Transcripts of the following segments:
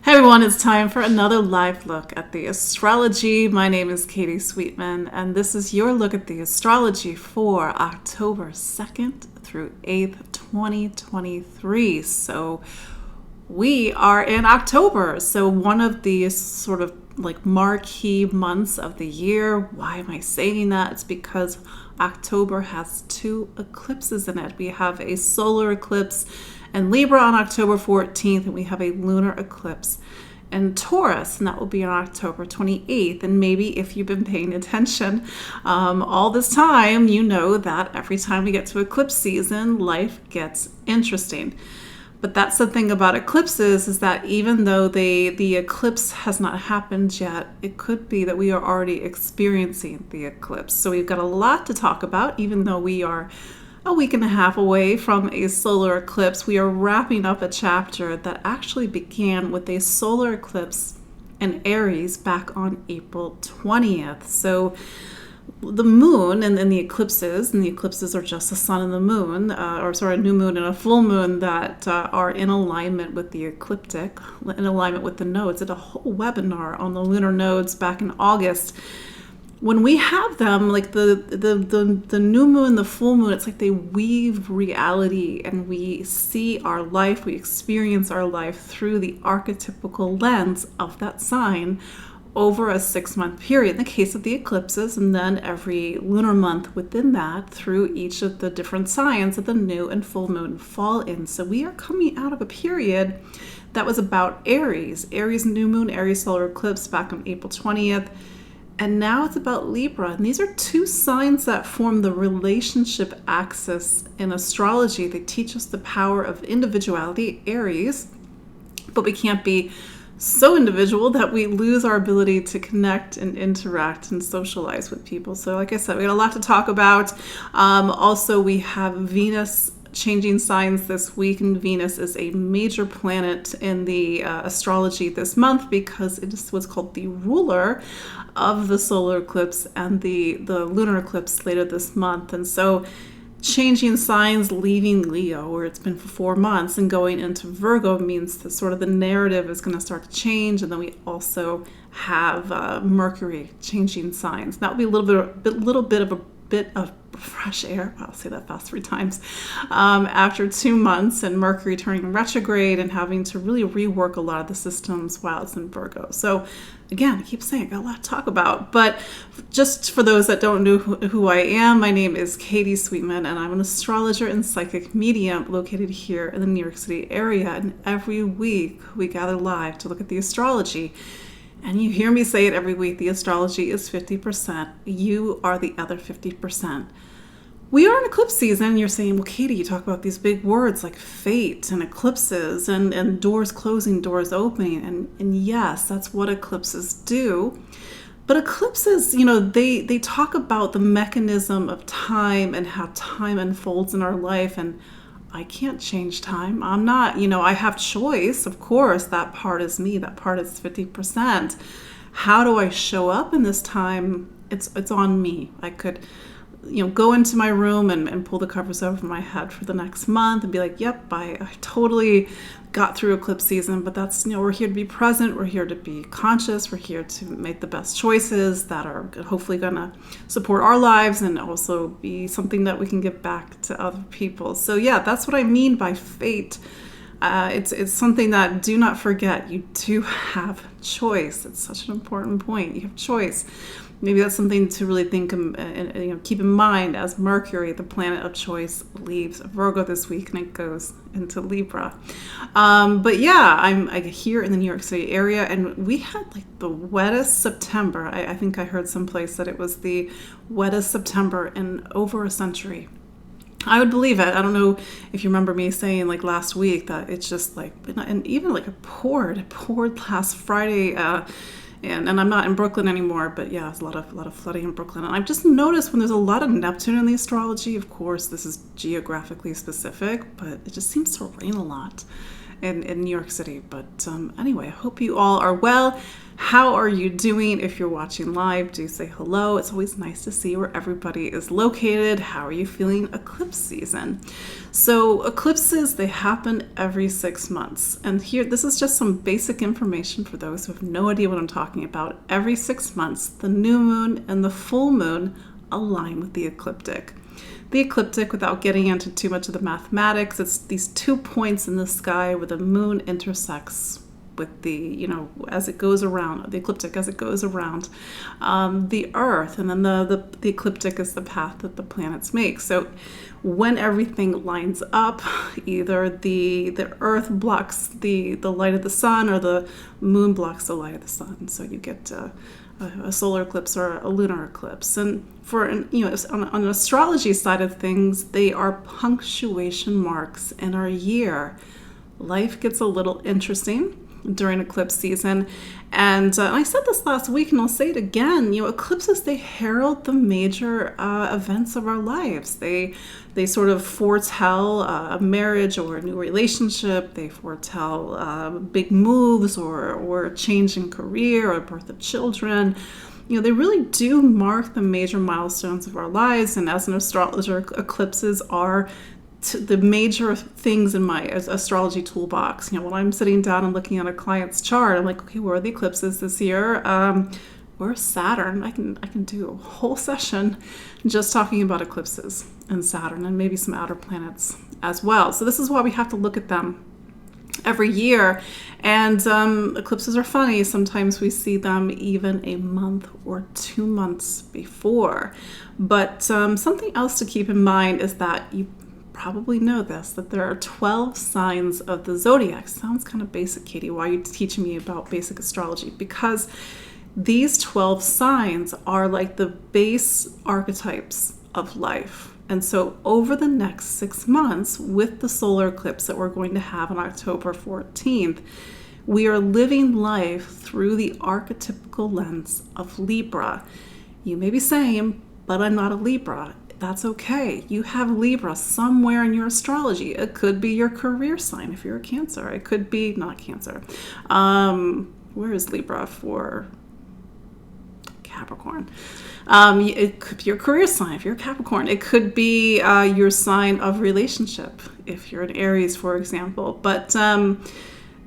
Hey everyone, it's time for another live look at the astrology. My name is Katie Sweetman, and this is your look at the astrology for October 2nd through 8th, 2023. So we are in October, so one of the sort of like marquee months of the year. Why am I saying that? It's because October has two eclipses in it. We have a solar eclipse in Libra on October 14th, and we have a lunar eclipse in Taurus, and that will be on October 28th. And maybe if you've been paying attention all this time, you know that every time we get to eclipse season, life gets interesting. But that's the thing about eclipses, is that even though the eclipse has not happened yet, it could be that we are already experiencing the eclipse. So we've got a lot to talk about, even though we are a week and a half away from a solar eclipse. We are wrapping up a chapter that actually began with a solar eclipse in Aries back on April 20th. So the moon and the eclipses are just the sun and the moon, a new moon and a full moon that are in alignment with the ecliptic, in alignment with the nodes. I did a whole webinar on the lunar nodes back in August. When we have them, like the new moon, the full moon, it's like they weave reality, and we see our life, we experience our life through the archetypical lens of that sign over a 6-month period in the case of the eclipses, and then every lunar month within that through each of the different signs that the new and full moon fall in. So we are coming out of a period that was about Aries new moon, Aries solar eclipse back on April 20th. And now it's about Libra. And these are two signs that form the relationship axis in astrology. They teach us the power of individuality, Aries, but we can't be so individual that we lose our ability to connect and interact and socialize with people. So like I said, we got a lot to talk about. Also, we have Venus changing signs this week, and Venus is a major planet in the astrology this month because it is what's called the ruler of the solar eclipse and the lunar eclipse later this month. And so changing signs, leaving Leo where it's been for 4 months and going into Virgo means that sort of the narrative is going to start to change. And then we also have Mercury changing signs. That will be a bit of fresh air. I'll say that fast 3 times. After 2 months and Mercury turning retrograde and having to really rework a lot of the systems while it's in Virgo. So again, I keep saying I got a lot to talk about, but just for those that don't know who I am, my name is Katie Sweetman, and I'm an astrologer and psychic medium located here in the New York City area. And every week we gather live to look at the astrology. And you hear me say it every week, the astrology is 50%. You are the other 50%. We are in eclipse season. You're saying, well, Katie, you talk about these big words like fate and eclipses and doors closing, doors opening. And yes, that's what eclipses do. But eclipses, they talk about the mechanism of time and how time unfolds in our life. And I can't change time. I'm not, I have choice. Of course, that part is me. That part is 50%. How do I show up in this time? It's on me. I could, go into my room and pull the covers over my head for the next month and be like, yep, I totally got through eclipse season. But that's, we're here to be present. We're here to be conscious. We're here to make the best choices that are hopefully going to support our lives and also be something that we can give back to other people. So yeah, that's what I mean by fate. It's something that, do not forget, you do have choice. It's such an important point. You have choice. Maybe that's something to really think and keep in mind as Mercury, the planet of choice, leaves Virgo this week and it goes into Libra. But yeah, I'm here in the New York City area, and we had like the wettest September. I think I heard someplace that it was the wettest September in over a century. I would believe it. I don't know if you remember me saying like last week that it's just like, and even like it poured last Friday. And I'm not in Brooklyn anymore, but yeah, it's a lot of flooding in Brooklyn. And I've just noticed when there's a lot of Neptune in the astrology, of course, this is geographically specific, but it just seems to rain a lot. in New York City. But anyway, I hope you all are well. How are you doing? If you're watching live, do say hello. It's always nice to see where everybody is located. How are you feeling eclipse season? So eclipses, they happen every 6 months. And here, this is just some basic information for those who have no idea what I'm talking about. Every 6 months, the new moon and the full moon align with the ecliptic. The ecliptic, without getting into too much of the mathematics, it's these 2 points in the sky where the moon intersects with the, as it goes around, the ecliptic as it goes around the Earth. And then the ecliptic is the path that the planets make. So when everything lines up, either the Earth blocks the light of the sun or the moon blocks the light of the sun. So you get a solar eclipse or a lunar eclipse. And for on an astrology side of things, they are punctuation marks in our year. Life gets a little interesting during eclipse season. And I said this last week, and I'll say it again, eclipses, they herald the major events of our lives. They sort of foretell a marriage or a new relationship. They foretell big moves or a change in career or birth of children. They really do mark the major milestones of our lives. And as an astrologer, eclipses are the major things in my astrology toolbox. When I'm sitting down and looking at a client's chart, I'm like, okay, where are the eclipses this year? Where's Saturn? I can do a whole session just talking about eclipses and Saturn and maybe some outer planets as well. So this is why we have to look at them every year. And eclipses are funny. Sometimes we see them even a month or 2 months before. But something else to keep in mind is that you probably know this, that there are 12 signs of the zodiac. Sounds kind of basic, Katie. Why are you teaching me about basic astrology? Because these 12 signs are like the base archetypes of life. And so over the next 6 months, with the solar eclipse that we're going to have on October 14th, we are living life through the archetypical lens of Libra. You may be saying, but I'm not a Libra. That's okay. You have Libra somewhere in your astrology. It could be your career sign if you're a Cancer. It could be not Cancer. Where is Libra for Capricorn? It could be your career sign if you're a Capricorn. It could be your sign of relationship if you're an Aries, for example. But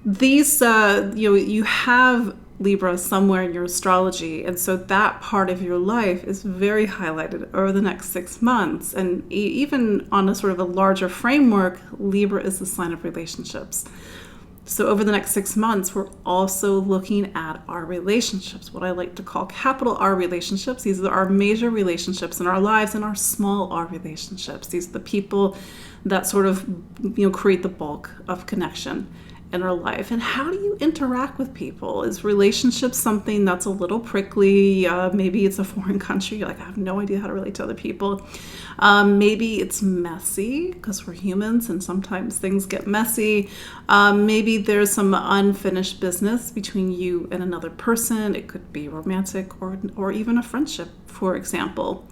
these, you have Libra somewhere in your astrology, and so that part of your life is very highlighted over the next 6 months. And even on a sort of a larger framework, Libra is the sign of relationships. So over the next 6 months, we're also looking at our relationships, what I like to call capital R relationships. These are our major relationships in our lives, and our small r relationships. These are the people that sort of create the bulk of connection in our life. And how do you interact with people? Is relationships something that's a little prickly? Maybe it's a foreign country. You're like, I have no idea how to relate to other people. Maybe it's messy because we're humans and sometimes things get messy. Maybe there's some unfinished business between you and another person. It could be romantic or even a friendship, for example.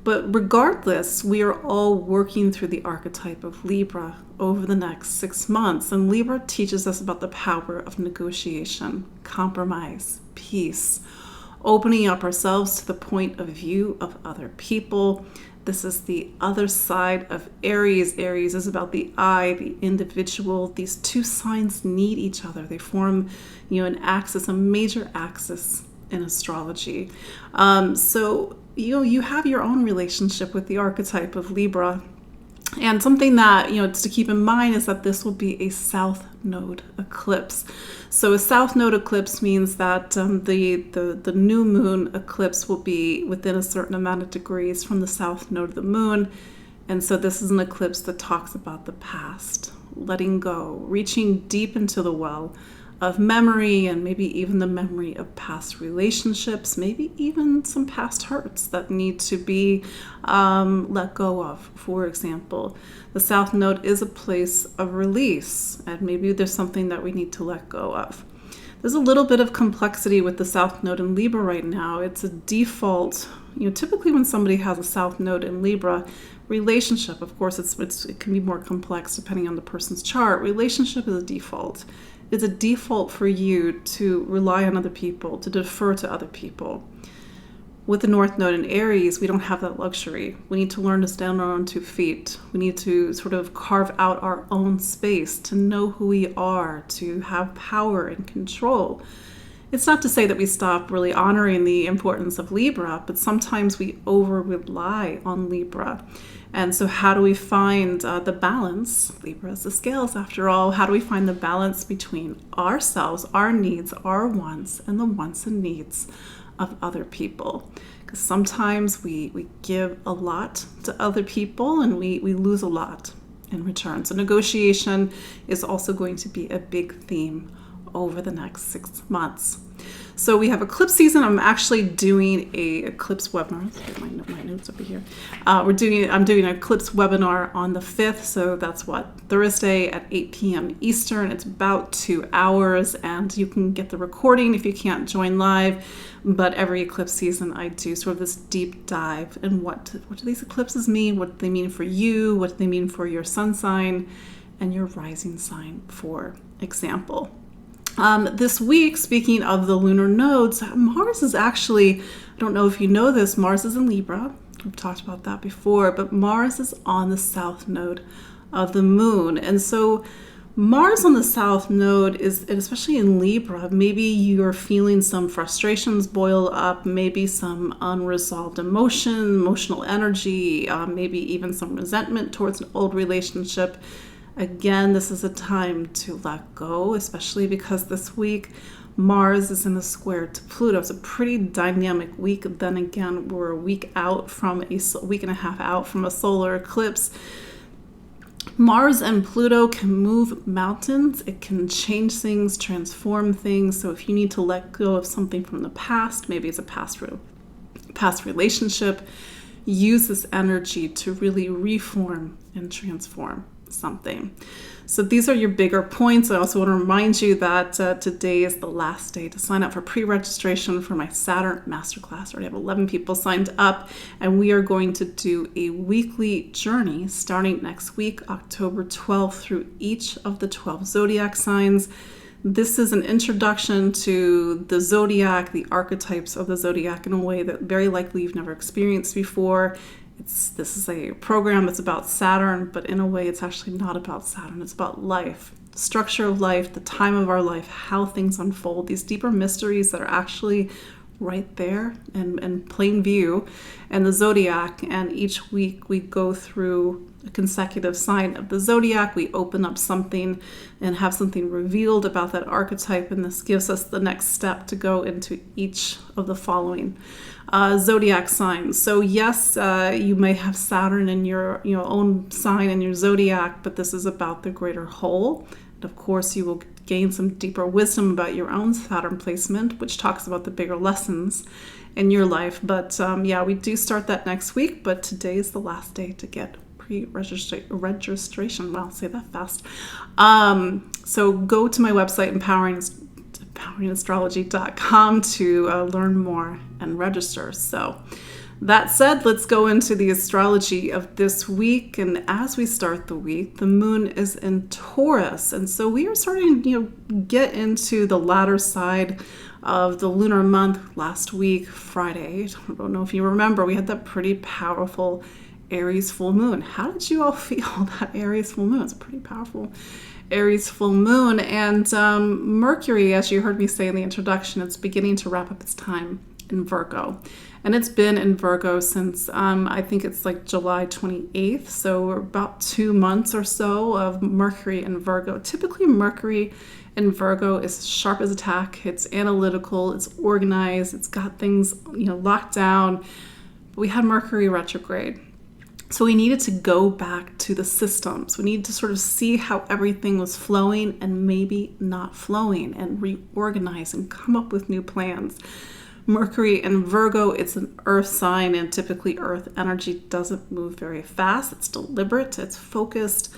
But regardless, we are all working through the archetype of Libra over the next 6 months. And Libra teaches us about the power of negotiation, compromise, peace, opening up ourselves to the point of view of other people. This is the other side of Aries. Aries is about the I, the individual. These two signs need each other. They form, an axis, a major axis in astrology. So you have your own relationship with the archetype of Libra. And something that, it's to keep in mind is that this will be a south node eclipse. So a south node eclipse means that the new moon eclipse will be within a certain amount of degrees from the south node of the moon. And so this is an eclipse that talks about the past, letting go, reaching deep into the well of memory, and maybe even the memory of past relationships, maybe even some past hurts that need to be let go of. For example, the South Node is a place of release, and maybe there's something that we need to let go of. There's a little bit of complexity with the South Node in Libra right now. It's a default, typically when somebody has a South Node in Libra, relationship, of course, it can be more complex depending on the person's chart. Relationship is a default. It's a default for you to rely on other people, to defer to other people. With the North Node in Aries, we don't have that luxury. We need to learn to stand on our own 2 feet. We need to sort of carve out our own space, to know who we are, to have power and control. It's not to say that we stop really honoring the importance of Libra, but sometimes we over-rely on Libra. And so how do we find the balance? Libra is the scales, after all. How do we find the balance between ourselves, our needs, our wants, and the wants and needs of other people? Because sometimes we give a lot to other people and we lose a lot in return. So negotiation is also going to be a big theme over the next 6 months. So we have eclipse season. I'm actually doing a eclipse webinar. Let's get my notes over here. I'm doing an eclipse webinar on the 5th. So that's Thursday at 8 p.m. Eastern. It's about 2 hours, and you can get the recording if you can't join live. But every eclipse season, I do sort of this deep dive in what do these eclipses mean? What do they mean for you? What do they mean for your sun sign and your rising sign, for example? This week, speaking of the lunar nodes, Mars is actually, I don't know if you know this, Mars is in Libra. We've talked about that before, but Mars is on the South Node of the Moon. And so Mars on the South Node is, and especially in Libra, maybe you're feeling some frustrations boil up, maybe some unresolved emotional energy, maybe even some resentment towards an old relationship. Again, this is a time to let go, especially because this week Mars is in a square to Pluto. It's a pretty dynamic week. Then again, we're a week and a half out from a solar eclipse. Mars and Pluto can move mountains. It can change things, transform things. So if you need to let go of something from the past, maybe it's a past relationship, use this energy to really reform and transform something. So these are your bigger points. I also want to remind you that today is the last day to sign up for pre-registration for my Saturn Masterclass. I already have 11 people signed up, and we are going to do a weekly journey starting next week, October 12th, through each of the 12 zodiac signs. This is an introduction to the zodiac, the archetypes of the zodiac, in a way that very likely you've never experienced before. This is a program that's about Saturn, but in a way it's actually not about Saturn. It's about life, the structure of life, the time of our life, how things unfold, these deeper mysteries that are actually right there and plain view, and the zodiac. And each week we go through a consecutive sign of the zodiac. We open up something and have something revealed about that archetype, and this gives us the next step to go into each of the following zodiac signs. So yes, you may have Saturn in your own sign in your zodiac, but this is about the greater whole. And of course, you will gain some deeper wisdom about your own Saturn placement, which talks about the bigger lessons in your life. But we do start that next week, but today is the last day to get registration. Wow, say that fast. So go to my website, empoweringastrology.com, to learn more and register. So that said, let's go into the astrology of this week. And as we start the week, the moon is in Taurus. And so we are starting to get into the latter side of the lunar month. Last week, Friday, I don't know if you remember, we had that pretty powerful Aries full moon. How did you all feel that Aries full moon? It's a pretty powerful Aries full moon. And Mercury, as you heard me say in the introduction, it's beginning to wrap up its time in Virgo. And it's been in Virgo since I think it's like July 28th. So we're about 2 months or so of Mercury in Virgo. Typically Mercury in Virgo is sharp as a tack. It's analytical, it's organized, it's got things locked down. But we had Mercury retrograde. So we needed to go back to the systems. We needed to sort of see how everything was flowing and maybe not flowing, and reorganize and come up with new plans. Mercury in Virgo, it's an earth sign, and typically earth energy doesn't move very fast. It's deliberate, it's focused.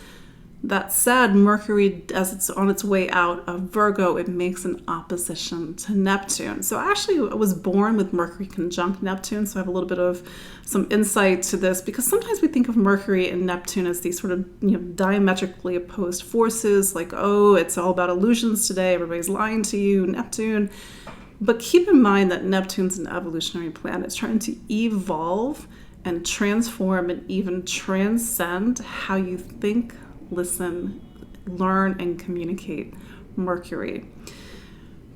That said, Mercury, as it's on its way out of Virgo, it makes an opposition to Neptune. So actually, I was born with Mercury conjunct Neptune, so I have a little bit of some insight to this, because sometimes we think of Mercury and Neptune as these sort of diametrically opposed forces, like, oh, it's all about illusions today, everybody's lying to you, Neptune. But keep in mind that Neptune's an evolutionary planet. It's trying to evolve and transform and even transcend how you think, listen, learn, and communicate. Mercury.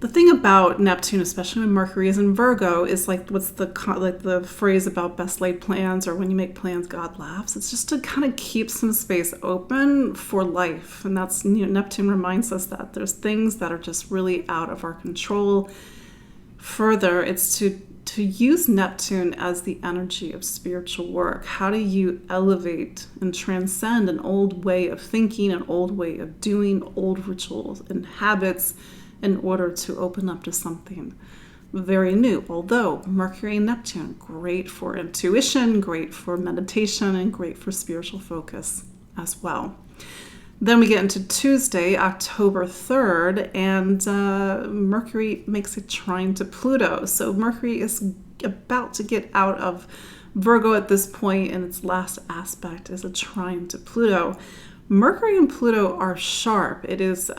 The thing about Neptune, especially when Mercury is in Virgo, is like what's the phrase about best laid plans, or when you make plans, God laughs. It's just to kind of keep some space open for life, and that's Neptune reminds us that there's things that are just really out of our control. Further, it's to use Neptune as the energy of spiritual work. How do you elevate and transcend an old way of thinking, an old way of doing, old rituals and habits in order to open up to something very new? Although Mercury and Neptune, great for intuition, great for meditation, and great for spiritual focus as well. Then we get into Tuesday, October 3rd, and Mercury makes a trine to Pluto. So Mercury is about to get out of Virgo at this point, and its last aspect is a trine to Pluto. Mercury and Pluto are sharp. It is,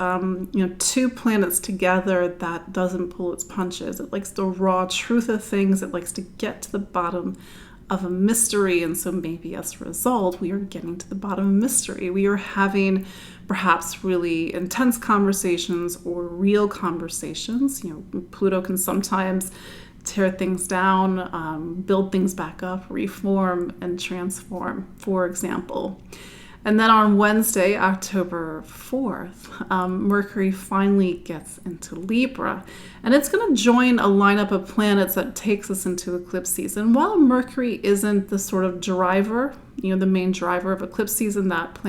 two planets together that doesn't pull its punches. It likes the raw truth of things. It likes to get to the bottom of a mystery, and so maybe as a result we are getting to the bottom of mystery. We are having perhaps really intense conversations or real conversations. Pluto can sometimes tear things down, build things back up, reform and transform, for example. And then on Wednesday, October 4th, Mercury finally gets into Libra. And it's going to join a lineup of planets that takes us into eclipse season. While Mercury isn't the sort of driver, the main driver of eclipse season, that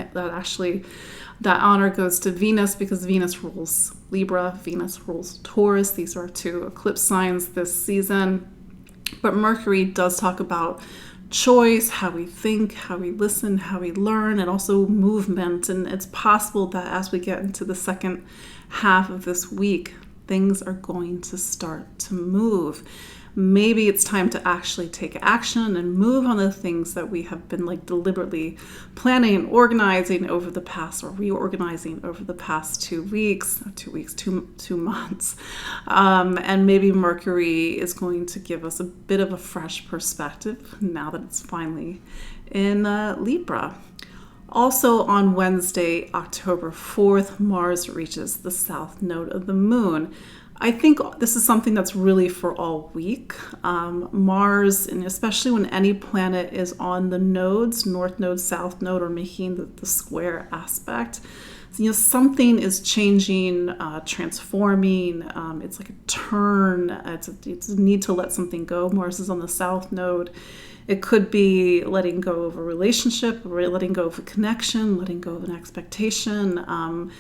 honor goes to Venus, because Venus rules Libra, Venus rules Taurus. These are two eclipse signs this season. But Mercury does talk about choice, how we think, how we listen, how we learn, and also movement. And it's possible that as we get into the second half of this week, things are going to start to move. Maybe it's time to actually take action and move on the things that we have been deliberately planning and organizing over the past, or reorganizing over the past 2 months. And maybe Mercury is going to give us a bit of a fresh perspective now that it's finally in Libra. Also on Wednesday, October 4th, Mars reaches the south node of the moon. I think this is something that's really for all week. Mars, and especially when any planet is on the nodes, north node, south node, or making the square aspect, something is changing, transforming. It's like a turn. It's a need to let something go. Mars is on the south node. It could be letting go of a relationship, or letting go of a connection, letting go of an expectation,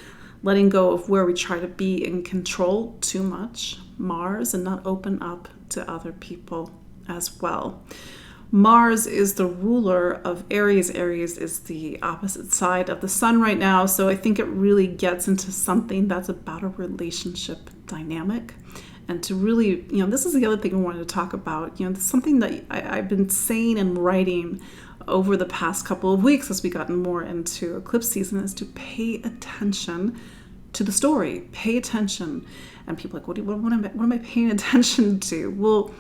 letting go of where we try to be in control too much, Mars, and not open up to other people as well. Mars is the ruler of Aries. Aries is the opposite side of the sun right now, so I think it really gets into something that's about a relationship dynamic. And to really, this is the other thing I wanted to talk about. Something that I've been saying and writing over the past couple of weeks as we gotten more into eclipse season is to pay attention to the story. Pay attention. And people are like, what am I paying attention to? Well,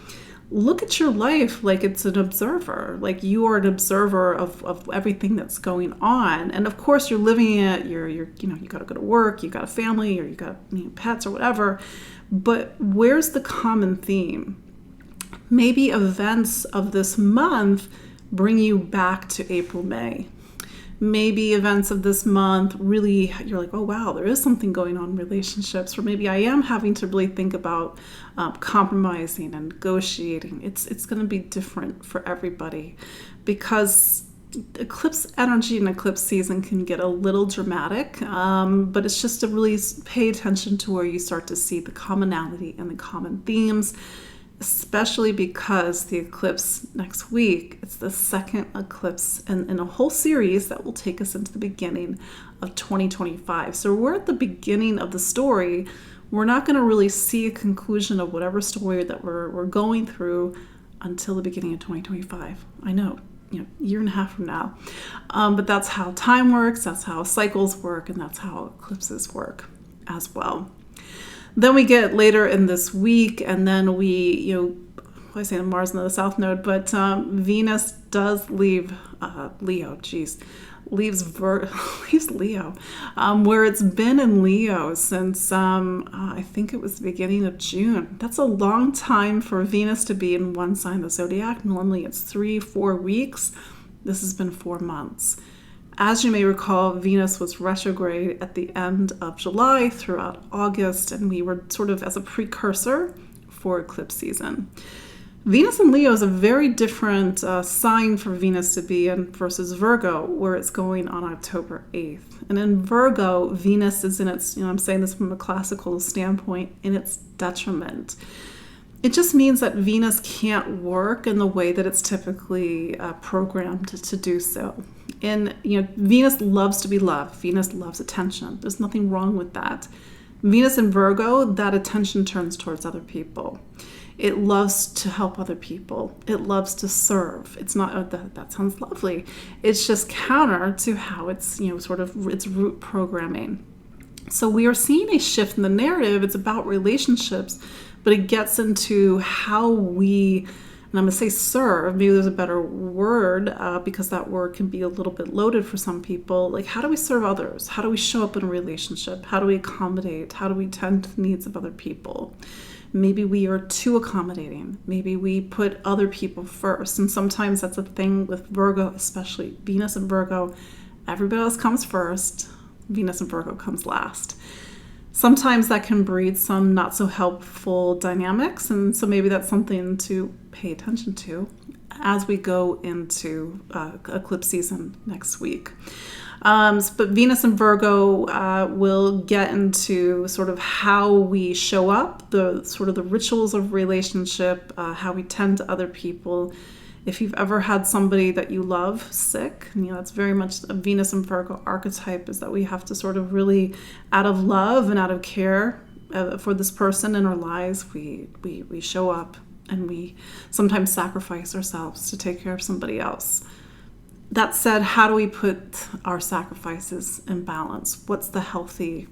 look at your life like it's an observer. Like you are an observer of everything that's going on. And of course you're living it, you got to go to work, you got a family, or you got pets or whatever. But where's the common theme? Maybe events of this month bring you back to April, May. Maybe events of this month really, you're like, oh wow, there is something going on in relationships. Or maybe I am having to really think about compromising and negotiating. It's going to be different for everybody, because eclipse energy and eclipse season can get a little dramatic, but it's just to really pay attention to where you start to see the commonality and the common themes, especially because the eclipse next week, it's the second eclipse in a whole series that will take us into the beginning of 2025. So we're at the beginning of the story. We're not going to really see a conclusion of whatever story that we're going through until the beginning of 2025. I know, year and a half from now. But that's how time works, that's how cycles work, and that's how eclipses work as well. Then we get later in this week, and then we, I say Mars in the South Node, but Venus does leave Leo. Leaves Leo, where it's been in Leo since I think it was the beginning of June. That's a long time for Venus to be in one sign of the zodiac. Normally it's 3-4 weeks. This has been 4 months. As you may recall, Venus was retrograde at the end of July throughout August, and we were sort of as a precursor for eclipse season. Venus in Leo is a very different sign for Venus to be in versus Virgo, where it's going on October 8th. And in Virgo, Venus is in its, I'm saying this from a classical standpoint, in its detriment. It just means that Venus can't work in the way that it's typically programmed to do so. And, Venus loves to be loved. Venus loves attention. There's nothing wrong with that. Venus in Virgo, that attention turns towards other people. It loves to help other people. It loves to serve. It's not, that sounds lovely. It's just counter to how it's, sort of its root programming. So we are seeing a shift in the narrative. It's about relationships, but it gets into how we, and I'm going to say serve, maybe there's a better word because that word can be a little bit loaded for some people. Like, how do we serve others? How do we show up in a relationship? How do we accommodate? How do we tend to the needs of other people? Maybe we are too accommodating. Maybe we put other people first. And sometimes that's a thing with Virgo, especially Venus and Virgo. Everybody else comes first. Venus and Virgo comes last. Sometimes that can breed some not so helpful dynamics. And so maybe that's something to pay attention to as we go into eclipse season next week. But Venus and Virgo will get into sort of how we show up, the sort of the rituals of relationship, how we tend to other people. If you've ever had somebody that you love sick, that's very much a Venus and Virgo archetype, is that we have to sort of really, out of love and out of care for this person in our lives, we show up and we sometimes sacrifice ourselves to take care of somebody else. That said, how do we put our sacrifices in balance? What's the healthy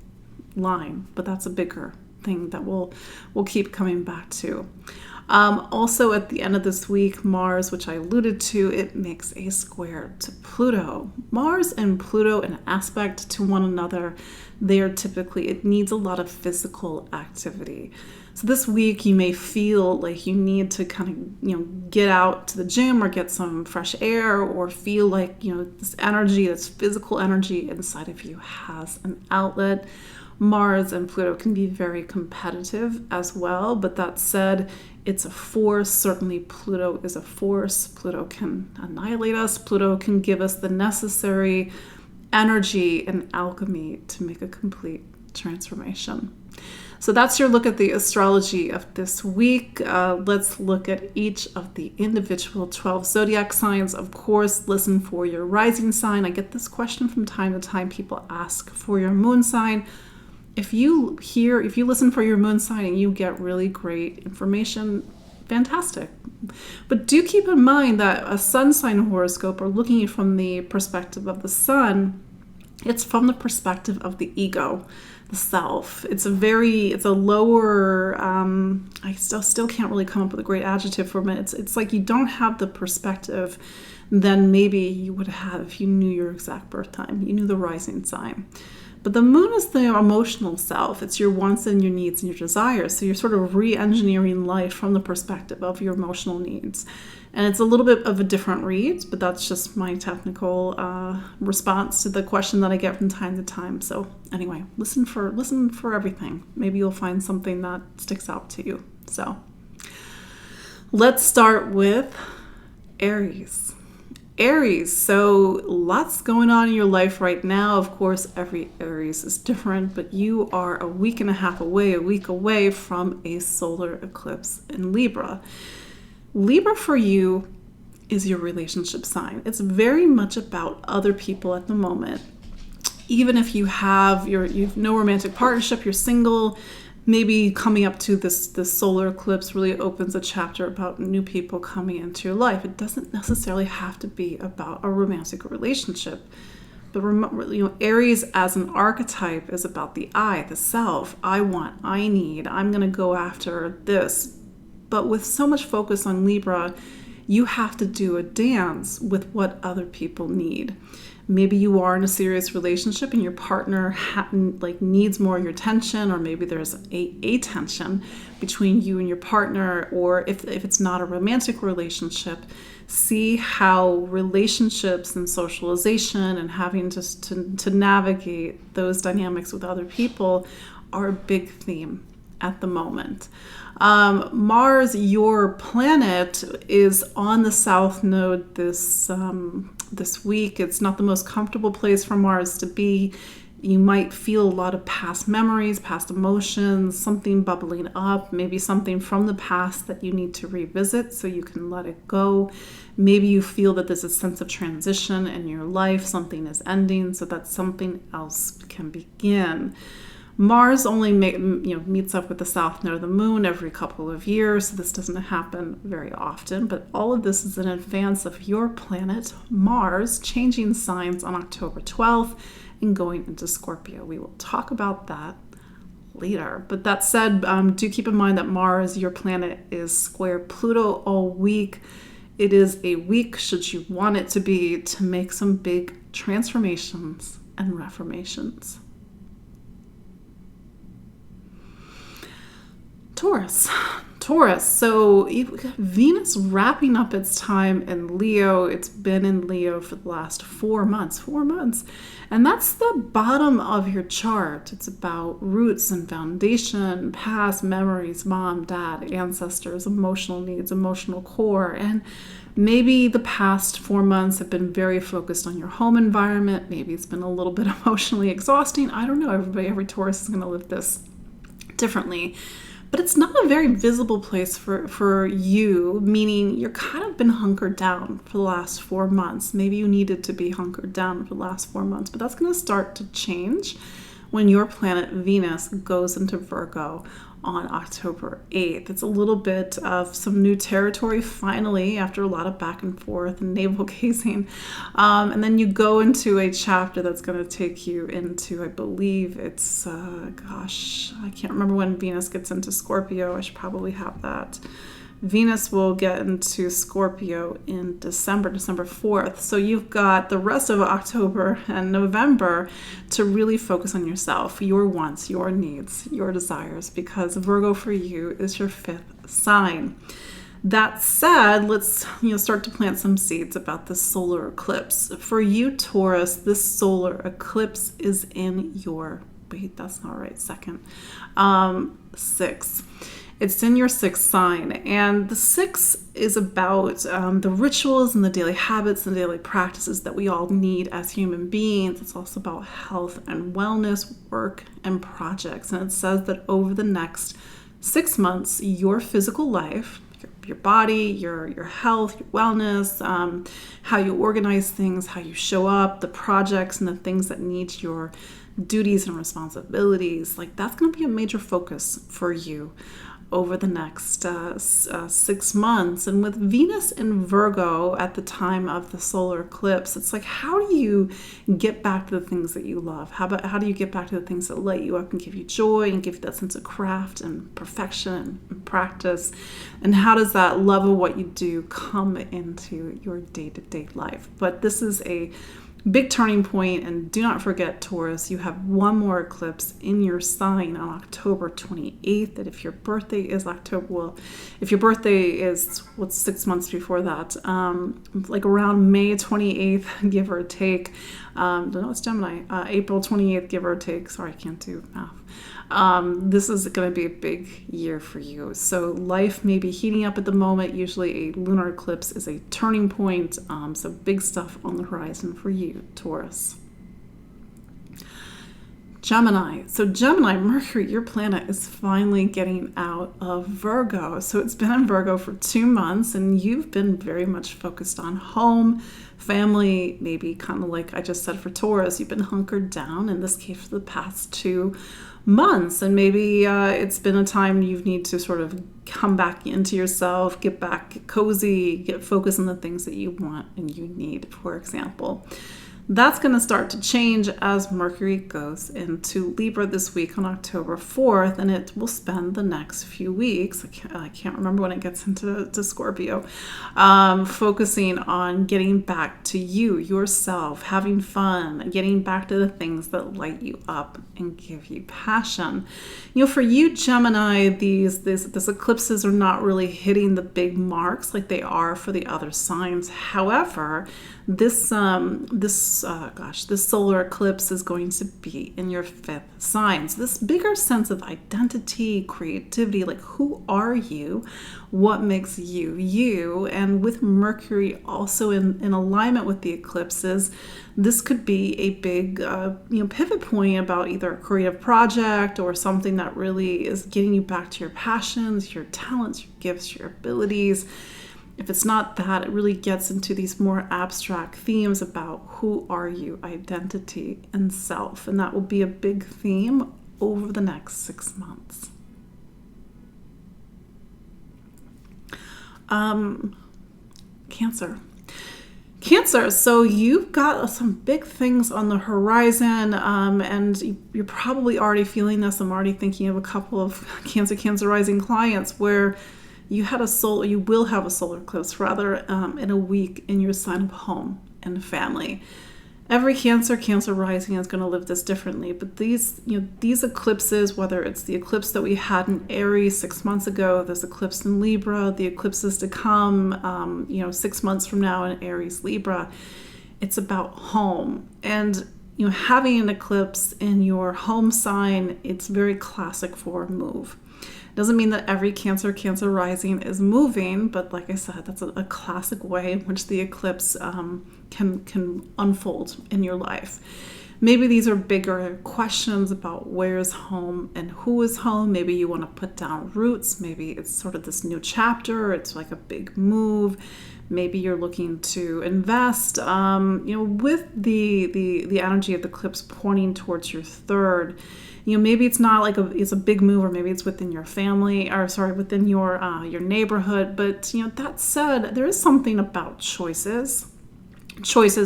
line? But that's a bigger thing that we'll keep coming back to. Also, at the end of this week, Mars, which I alluded to, it makes a square to Pluto. Mars and Pluto, in aspect to one another, it needs a lot of physical activity. So this week you may feel like you need to kind of, get out to the gym or get some fresh air, or feel like, this energy, this physical energy inside of you has an outlet. Mars and Pluto can be very competitive as well, but that said, it's a force. Certainly Pluto is a force. Pluto can annihilate us. Pluto can give us the necessary energy and alchemy to make a complete transformation. So that's your look at the astrology of this week. Let's look at each of the individual 12 zodiac signs. Of course, listen for your rising sign. I get this question from time to time. People ask for your moon sign. If you listen for your moon sign and you get really great information, fantastic. But do keep in mind that a sun sign horoscope, or looking from the perspective of the sun, it's from the perspective of the ego, the self. It's a lower, I still can't really come up with a great adjective for it. It's like you don't have the perspective than maybe you would have if you knew your exact birth time, you knew the rising sign. But the moon is the emotional self. It's your wants and your needs and your desires. So you're sort of re-engineering life from the perspective of your emotional needs. And it's a little bit of a different read, but that's just my technical response to the question that I get from time to time. So anyway, listen for everything. Maybe you'll find something that sticks out to you. So let's start with Aries. Aries, so lots going on in your life right now. Of course, every Aries is different, but you are a week and a half away, a week away from a solar eclipse in Libra. Libra for you is your relationship sign. It's very much about other people at the moment. Even if you've no romantic partnership, you're single, maybe coming up to this solar eclipse really opens a chapter about new people coming into your life. It doesn't necessarily have to be about a romantic relationship. But Aries as an archetype is about the I, the self. I want, I need, I'm going to go after this. But with so much focus on Libra, you have to do a dance with what other people need. Maybe you are in a serious relationship and your partner needs more of your attention, or maybe there's a tension between you and your partner, or if it's not a romantic relationship, see how relationships and socialization and having to navigate those dynamics with other people are a big theme at the moment. Mars, your planet, is on the South Node this week. It's not the most comfortable place for Mars to be. You might feel a lot of past memories, past emotions, something bubbling up, maybe something from the past that you need to revisit so you can let it go. Maybe you feel that there's a sense of transition in your life, something is ending so that something else can begin. Mars only meets up with the South Node of the Moon every couple of years, so this doesn't happen very often, but all of this is in advance of your planet, Mars, changing signs on October 12th and going into Scorpio. We will talk about that later. But that said, do keep in mind that Mars, your planet, is square Pluto all week. It is a week, should you want it to be, to make some big transformations and reformations. Taurus. So Venus wrapping up its time in Leo. It's been in Leo for the last 4 months. And that's the bottom of your chart. It's about roots and foundation, past memories, mom, dad, ancestors, emotional needs, emotional core. And maybe the past 4 months have been very focused on your home environment. Maybe it's been a little bit emotionally exhausting. I don't know. Every Taurus is going to live this differently. But it's not a very visible place for you, meaning you're kind of been hunkered down for the last 4 months. Maybe you needed to be hunkered down for the last 4 months, but that's going to start to change when your planet Venus goes into Virgo on October 8th. It's a little bit of some new territory finally after a lot of back and forth and navel gazing. And then you go into a chapter that's going to take you into, I believe it's, I can't remember when Venus gets into Scorpio. I should probably have that. Venus will get into Scorpio in December 4th. So you've got the rest of October and November to really focus on yourself, your wants, your needs, your desires, because Virgo for you is your 5th sign. That said, let's start to plant some seeds about this solar eclipse. For you, Taurus, this solar eclipse is in your, that's not right, sixth. It's in your 6th sign, and the 6 is about the rituals and the daily habits and daily practices that we all need as human beings. It's also about health and wellness, work, and projects. And it says that over the next 6 months, your physical life, your body, your health, your wellness, how you organize things, how you show up, the projects and the things that need your duties and responsibilities, that's going to be a major focus for you over the next 6 months. And with Venus in Virgo at the time of the solar eclipse, it's how do you get back to the things that you love? How do you get back to the things that light you up and give you joy and give you that sense of craft and perfection and practice? And how does that love of what you do come into your day-to-day life? But this is a big turning point, and do not forget, Taurus, you have one more eclipse in your sign on October 28th. And if your birthday is if your birthday is 6 months before that, around May 28th, give or take. No, it's Gemini. April 28th, give or take. Sorry, I can't do math. This is going to be a big year for you. So life may be heating up at the moment. Usually a lunar eclipse is a turning point. So big stuff on the horizon for you, Taurus. Gemini. So Gemini, Mercury, your planet, is finally getting out of Virgo. So it's been in Virgo for 2 months, and you've been very much focused on home, family, maybe kind of like I just said for Taurus, you've been hunkered down, in this case for the past 2 months. And maybe it's been a time you need to sort of come back into yourself, get back cozy, get focused on the things that you want and you need, for example. That's going to start to change as Mercury goes into Libra this week on October 4th, and it will spend the next few weeks, I can't remember when it gets into Scorpio, focusing on getting back to you, yourself, having fun, getting back to the things that light you up and give you passion. For you, Gemini, these eclipses are not really hitting the big marks like they are for the other signs. However, this solar eclipse is going to be in your 5th sign. So this bigger sense of identity, creativity, like who are you? What makes you you? And with Mercury also in alignment with the eclipses, this could be a big pivot point about either a creative project or something that really is getting you back to your passions, your talents, your gifts, your abilities. If it's not that, it really gets into these more abstract themes about who are you, identity, and self. And that will be a big theme over the next 6 months. Cancer, so you've got some big things on the horizon, and you're probably already feeling this. I'm already thinking of a couple of Cancer rising clients where you will have a solar eclipse in a week in your sign of home and family. Every Cancer rising is going to live this differently, but these eclipses, whether it's the eclipse that we had in Aries 6 months ago, this eclipse in Libra, the eclipses to come, 6 months from now in Aries Libra, it's about home. And having an eclipse in your home sign, it's very classic for a move. Doesn't mean that every Cancer rising is moving, but like I said, that's a classic way in which the eclipse can unfold in your life. Maybe these are bigger questions about where is home and who is home. Maybe you want to put down roots. Maybe it's sort of this new chapter. It's like a big move. Maybe you're looking to invest. With the energy of the eclipse pointing towards your 3rd. Maybe it's not like it's a big move, or maybe it's within your family, within your neighborhood. But that said, there is something about choices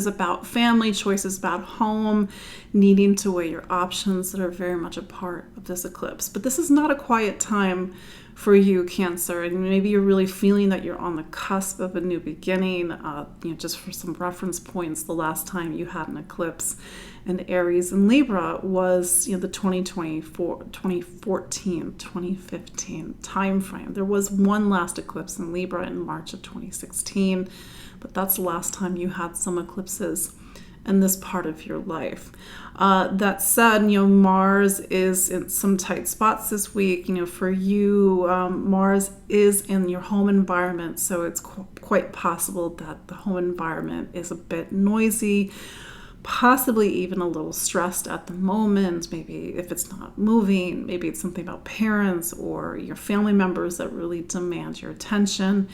about family, choices about home, needing to weigh your options that are very much a part of this eclipse. But this is not a quiet time for you, Cancer, and maybe you're really feeling that you're on the cusp of a new beginning. Just for some reference points, the last time you had an eclipse in Aries and Libra was the 2014, 2015 time frame. There was one last eclipse in Libra in March of 2016, but that's the last time you had some eclipses in this part of your life. That said, Mars is in some tight spots this week. For you, Mars is in your home environment, so it's quite possible that the home environment is a bit noisy, possibly even a little stressed at the moment. Maybe if it's not moving, maybe it's something about parents or your family members that really demand your attention.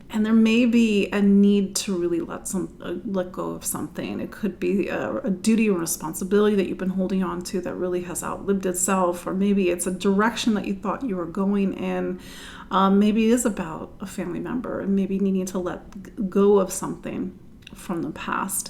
And there may be a need to really let go of something. It could be a duty or responsibility that you've been holding on to that really has outlived itself, or maybe it's a direction that you thought you were going in. Maybe it is about a family member and maybe needing to let go of something from the past.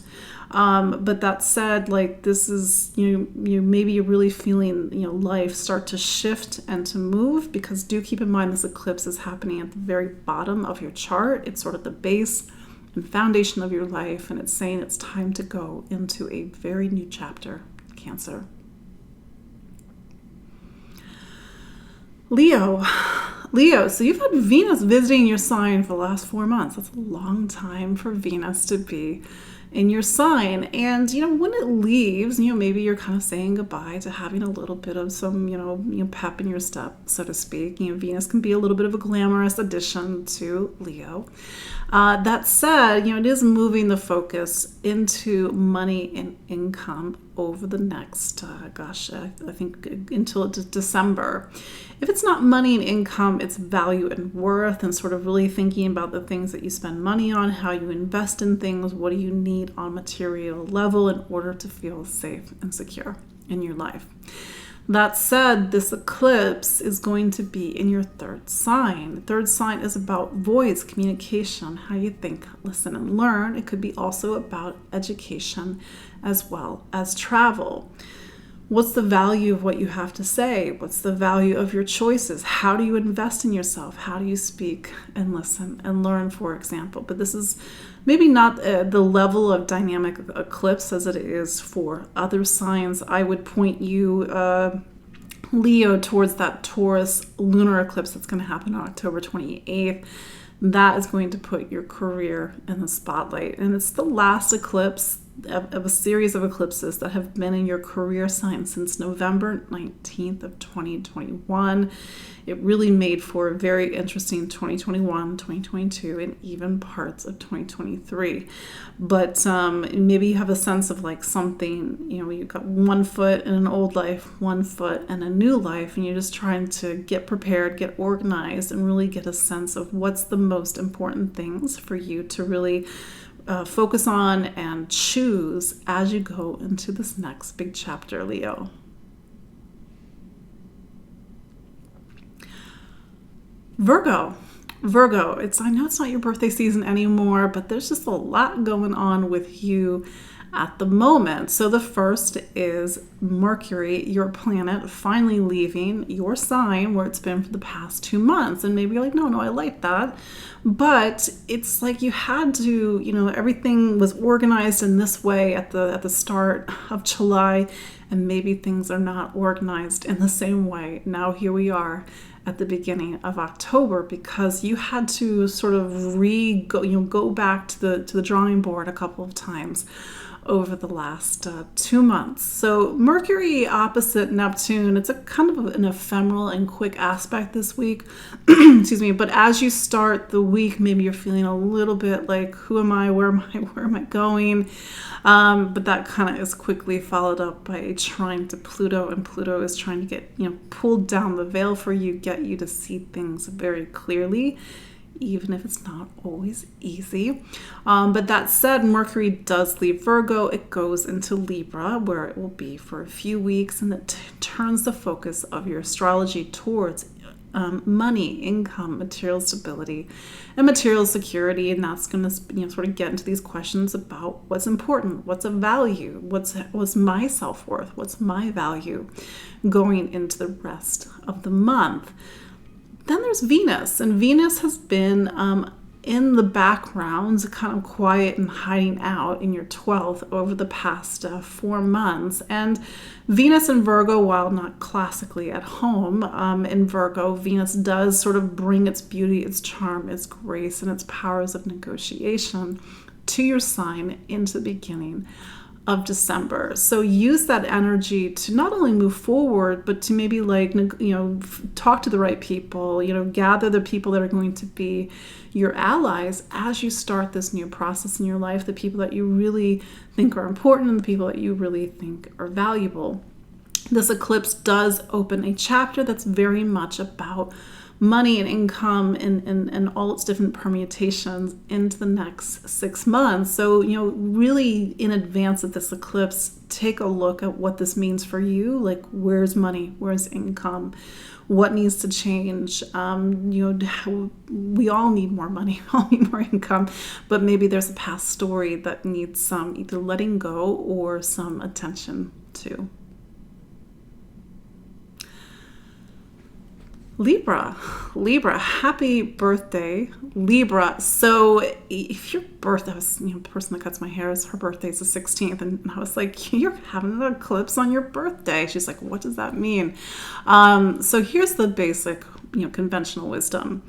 But that said, this is, maybe you're really feeling, life start to shift and to move, because do keep in mind this eclipse is happening at the very bottom of your chart. It's sort of the base and foundation of your life, and it's saying it's time to go into a very new chapter, Cancer. Leo, so you've had Venus visiting your sign for the last 4 months. That's a long time for Venus to be in your sign. And, when it leaves, maybe you're kind of saying goodbye to having a little bit of some, pep in your step, so to speak. Venus can be a little bit of a glamorous addition to Leo. That said, it is moving the focus into money and income over the next, I think until December. If it's not money and income, it's value and worth, and sort of really thinking about the things that you spend money on, how you invest in things, what do you need on a material level in order to feel safe and secure in your life. That said, this eclipse is going to be in your third sign. The third sign is about voice, communication, how you think, listen, and learn. It could be also about education as well as travel. What's the value of what you have to say? What's the value of your choices? How do you invest in yourself? How do you speak and listen and learn, for example? But this is maybe not the level of dynamic eclipse as it is for other signs. I would point you, Leo, towards that Taurus lunar eclipse that's going to happen on October 28th. That is going to put your career in the spotlight. And it's the last eclipse of a series of eclipses that have been in your career sign since November 19th of 2021. It really made for a very interesting 2021, 2022, and even parts of 2023. But maybe you have a sense of like something, you've got one foot in an old life, one foot in a new life, and you're just trying to get prepared, get organized, and really get a sense of what's the most important things for you to really focus on and choose as you go into this next big chapter, Leo. Virgo, I know it's not your birthday season anymore, but there's just a lot going on with you at the moment. So the first is Mercury, your planet, finally leaving your sign where it's been for the past 2 months. And maybe you're like, no, I like that. But it's like you had to, everything was organized in this way at the start of July, and maybe things are not organized in the same way. Now here we are at the beginning of October, because you had to sort of go back to the drawing board a couple of times over the last 2 months. So Mercury opposite Neptune, it's a kind of an ephemeral and quick aspect this week. Excuse me. But as you start the week, maybe you're feeling a little bit like, who am I? Where am I going? But that kind of is quickly followed up by a trine to Pluto, and Pluto is trying to get, pulled down the veil for you, get you to see things very clearly, even if it's not always easy. But that said, Mercury does leave Virgo. It goes into Libra, where it will be for a few weeks, and it turns the focus of your astrology towards money, income, material stability, and material security. And that's going to sort of get into these questions about what's important, what's of value, what's my self-worth, what's my value going into the rest of the month. Then there's Venus, and Venus has been in the background, kind of quiet and hiding out in your 12th over the past 4 months. And Venus in Virgo, while not classically at home in Virgo, Venus does sort of bring its beauty, its charm, its grace, and its powers of negotiation to your sign into the beginning of December. So use that energy to not only move forward, but to maybe talk to the right people, gather the people that are going to be your allies as you start this new process in your life, the people that you really think are important and the people that you really think are valuable. This eclipse does open a chapter that's very much about money and income and all its different permutations into the next 6 months. So, really in advance of this eclipse, take a look at what this means for you. Like, where's money? Where's income? What needs to change? We all need more money, we all need more income, but maybe there's a past story that needs some either letting go or some attention to. Libra, happy birthday, Libra. So if your birthday, the person that cuts my hair, her birthday is the 16th, and I was like, you're having an eclipse on your birthday. She's like, what does that mean? So here's the basic, conventional wisdom.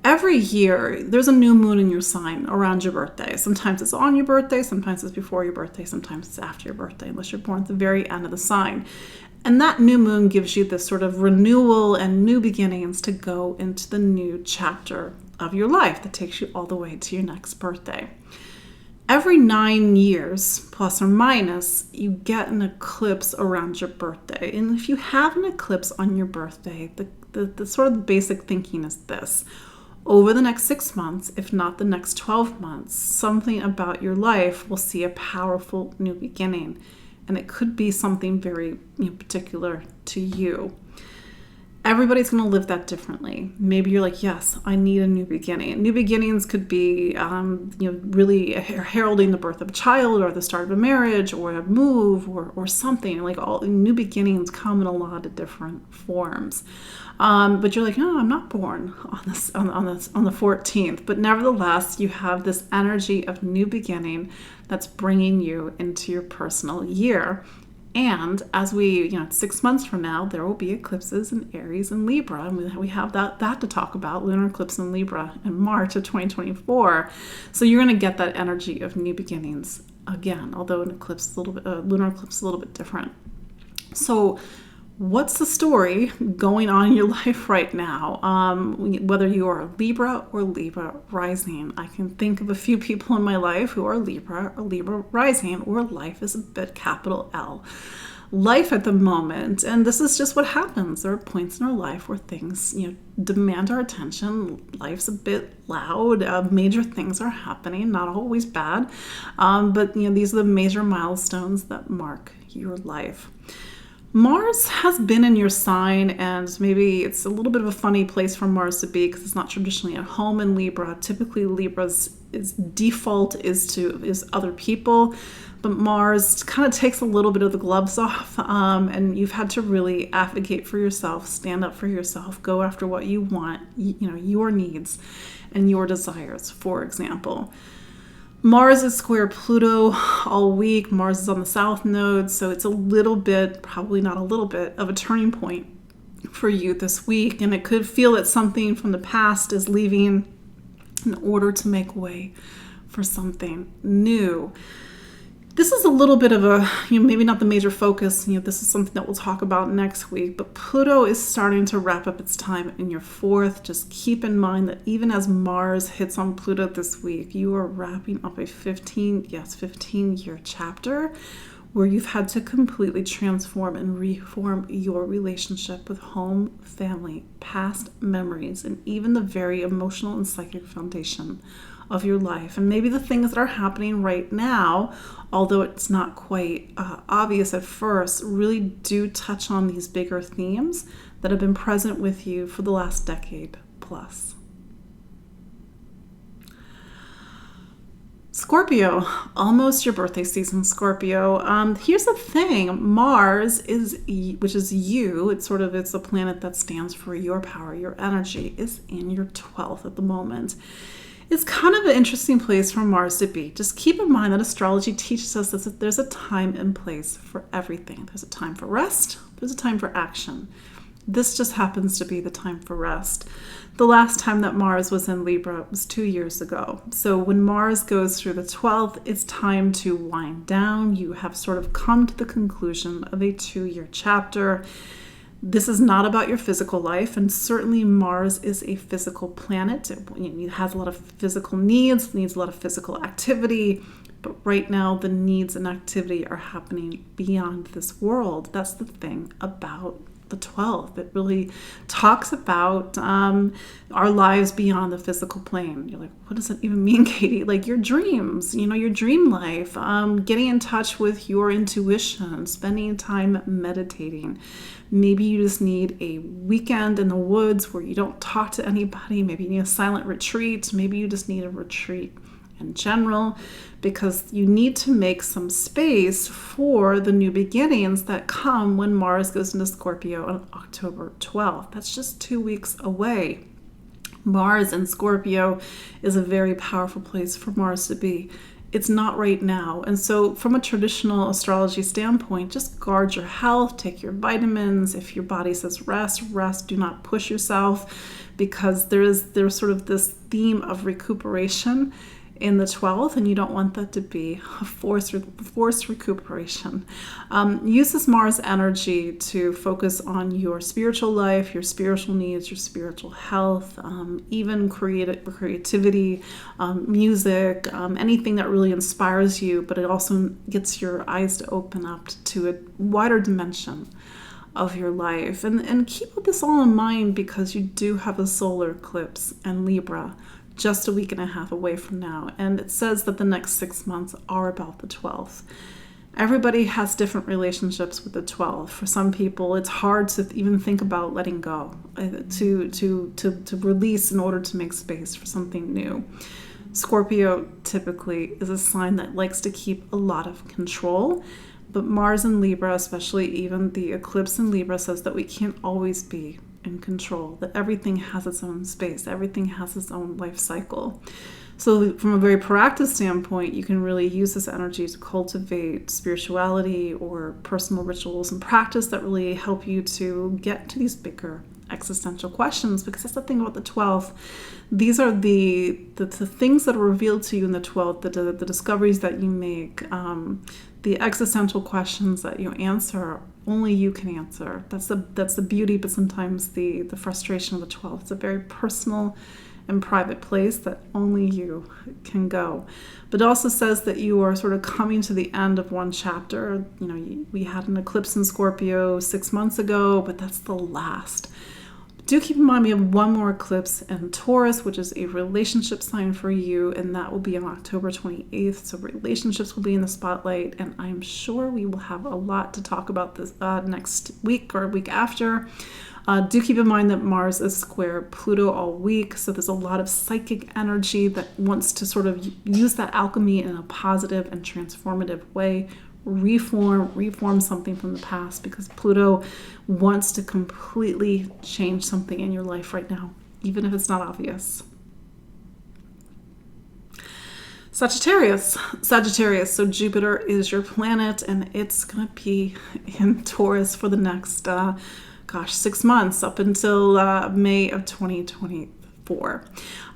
Every year, there's a new moon in your sign around your birthday. Sometimes it's on your birthday, sometimes it's before your birthday, sometimes it's after your birthday, unless you're born at the very end of the sign. And that new moon gives you this sort of renewal and new beginnings to go into the new chapter of your life that takes you all the way to your next birthday. Every 9 years, plus or minus, you get an eclipse around your birthday. And if you have an eclipse on your birthday, the sort of basic thinking is this. Over the next 6 months, if not the next 12 months, something about your life will see a powerful new beginning. And it could be something very particular to you. Everybody's going to live that differently. Maybe you're like, yes, I need a new beginning. New beginnings could be, really heralding the birth of a child or the start of a marriage or a move or something. Like all new beginnings come in a lot of different forms. But you're like, no, I'm not born on the 14th. But nevertheless, you have this energy of new beginning that's bringing you into your personal year. And as 6 months from now, there will be eclipses in Aries and Libra. And we have that to talk about, lunar eclipse in Libra in March of 2024. So you're going to get that energy of new beginnings again, although lunar eclipse is a little bit different. So what's the story going on in your life right now? Whether you are a Libra or Libra rising, I can think of a few people in my life who are Libra or Libra rising, or life is a bit capital L. Life at the moment, and this is just what happens. There are points in our life where things, demand our attention. Life's a bit loud. Major things are happening, not always bad, but these are the major milestones that mark your life. Mars has been in your sign, and maybe it's a little bit of a funny place for Mars to be because it's not traditionally at home in Libra. Typically, Libra's default is other people, but Mars kind of takes a little bit of the gloves off, and you've had to really advocate for yourself, stand up for yourself, go after what you want, your needs and your desires, for example. Mars is square Pluto all week. Mars is on the south node, so it's a little bit, probably not a little bit, of a turning point for you this week. And it could feel that something from the past is leaving in order to make way for something new. This is a little bit of a, maybe not the major focus. This is something that we'll talk about next week. But Pluto is starting to wrap up its time in your fourth. Just keep in mind that even as Mars hits on Pluto this week, you are wrapping up a 15-year chapter where you've had to completely transform and reform your relationship with home, family, past memories, and even the very emotional and psychic foundation of your life. And maybe the things that are happening right now, although it's not quite obvious at first, really do touch on these bigger themes that have been present with you for the last decade plus. Scorpio, almost your birthday season, Scorpio. Here's the thing, Mars which is you, it's a planet that stands for your power, your energy, is in your 12th at the moment. It's kind of an interesting place for Mars to be. Just keep in mind that astrology teaches us that there's a time and place for everything. There's a time for rest. There's a time for action. This just happens to be the time for rest. The last time that Mars was in Libra was 2 years ago. So when Mars goes through the 12th, it's time to wind down. You have sort of come to the conclusion of a 2-year chapter. This is not about your physical life, and certainly Mars is a physical planet. It has a lot of physical needs a lot of physical activity, but right now the needs and activity are happening beyond this world. That's the thing about the 12th. It really talks about our lives beyond the physical plane. You're like, what does that even mean, Katie? Like your dreams, your dream life, getting in touch with your intuition, spending time meditating. Maybe you just need a weekend in the woods where you don't talk to anybody. Maybe you need a silent retreat. Maybe you just need a retreat in general, because you need to make some space for the new beginnings that come when Mars goes into Scorpio on October 12th. That's just 2 weeks away. Mars in Scorpio is a very powerful place for Mars to be. It's not right now. And so from a traditional astrology standpoint, just guard your health, take your vitamins. If your body says rest, do not push yourself. because there's sort of this theme of recuperation in the 12th, and you don't want that to be a forced recuperation. Use this Mars energy to focus on your spiritual life, your spiritual needs, your spiritual health, even creativity, music, anything that really inspires you, but it also gets your eyes to open up to a wider dimension of your life. And keep this all in mind, because you do have a solar eclipse in Libra just a week and a half away from now. And it says that the next 6 months are about the 12th. Everybody has different relationships with the 12th. For some people, it's hard to even think about letting go, to release in order to make space for something new. Scorpio typically is a sign that likes to keep a lot of control. But Mars in Libra, especially even the eclipse in Libra, says that we can't always be in control, that everything has its own space, everything has its own life cycle. So from a very proactive standpoint, you can really use this energy to cultivate spirituality or personal rituals and practice that really help you to get to these bigger existential questions, because that's the thing about the 12th. These are the things that are revealed to you in the 12th, the discoveries that you make, the existential questions that you answer, only you can answer. That's the beauty, but sometimes the frustration of the 12th. It's a very personal and private place that only you can go. But it also says that you are sort of coming to the end of one chapter. We had an eclipse in Scorpio 6 months ago, but that's the last. Do keep in mind we have one more eclipse in Taurus, which is a relationship sign for you, and that will be on October 28th. So relationships will be in the spotlight, and I'm sure we will have a lot to talk about this next week or week after. Do keep in mind that Mars is square Pluto all week, so there's a lot of psychic energy that wants to sort of use that alchemy in a positive and transformative way. Reform something from the past, because Pluto wants to completely change something in your life right now, even if it's not obvious. Sagittarius. So Jupiter is your planet, and it's going to be in Taurus for the next 6 months, up until May of 2024.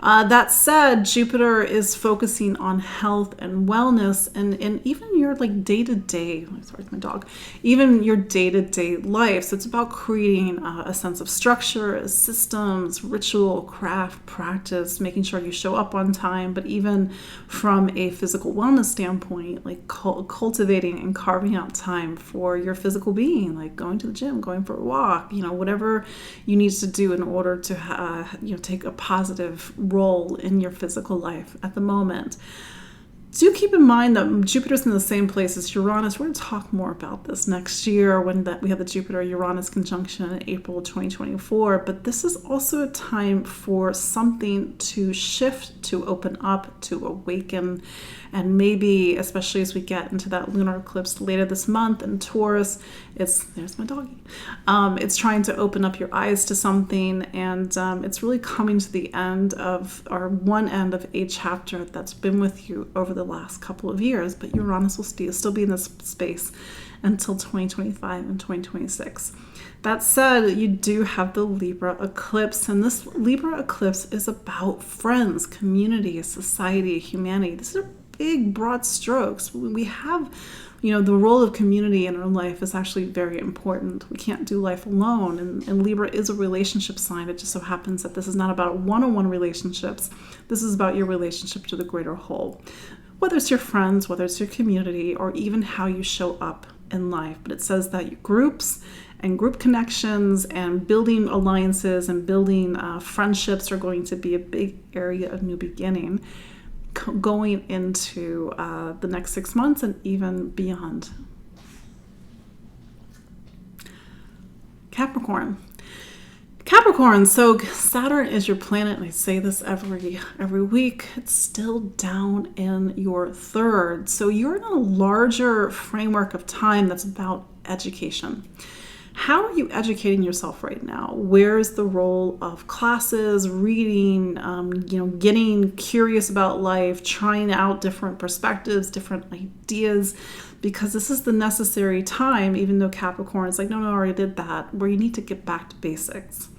That said, Jupiter is focusing on health and wellness, and even your day-to-day, sorry, my dog, even your day-to-day life. So it's about creating a sense of structure, systems, ritual, craft, practice, making sure you show up on time, but even from a physical wellness standpoint, like cultivating and carving out time for your physical being, like going to the gym, going for a walk, whatever you need to do in order to take a positive role in your physical life at the moment. Do keep in mind that Jupiter's in the same place as Uranus. We're going to talk more about this next year when we have the Jupiter-Uranus conjunction in April 2024. But this is also a time for something to shift, to open up, to awaken. And maybe, especially as we get into that lunar eclipse later this month in Taurus, there's my doggy. It's trying to open up your eyes to something, and it's really coming to the end of, or one end of a chapter that's been with you over the last couple of years, but Uranus will still be in this space until 2025 and 2026. That said, you do have the Libra eclipse, and this Libra eclipse is about friends, community, society, humanity. These are big, broad strokes. We have, the role of community in our life is actually very important. We can't do life alone, and Libra is a relationship sign. It just so happens that this is not about one-on-one relationships. This is about your relationship to the greater whole, whether it's your friends, whether it's your community, or even how you show up in life. But it says that groups and group connections and building alliances and building friendships are going to be a big area of new beginning going into the next 6 months and even beyond. Capricorn, so Saturn is your planet, and I say this every week. It's still down in your third. So you're in a larger framework of time that's about education. How are you educating yourself right now? Where's the role of classes, reading, getting curious about life, trying out different perspectives, different ideas? Because this is the necessary time, even though Capricorn is like, no, I already did that, where you need to get back to basics.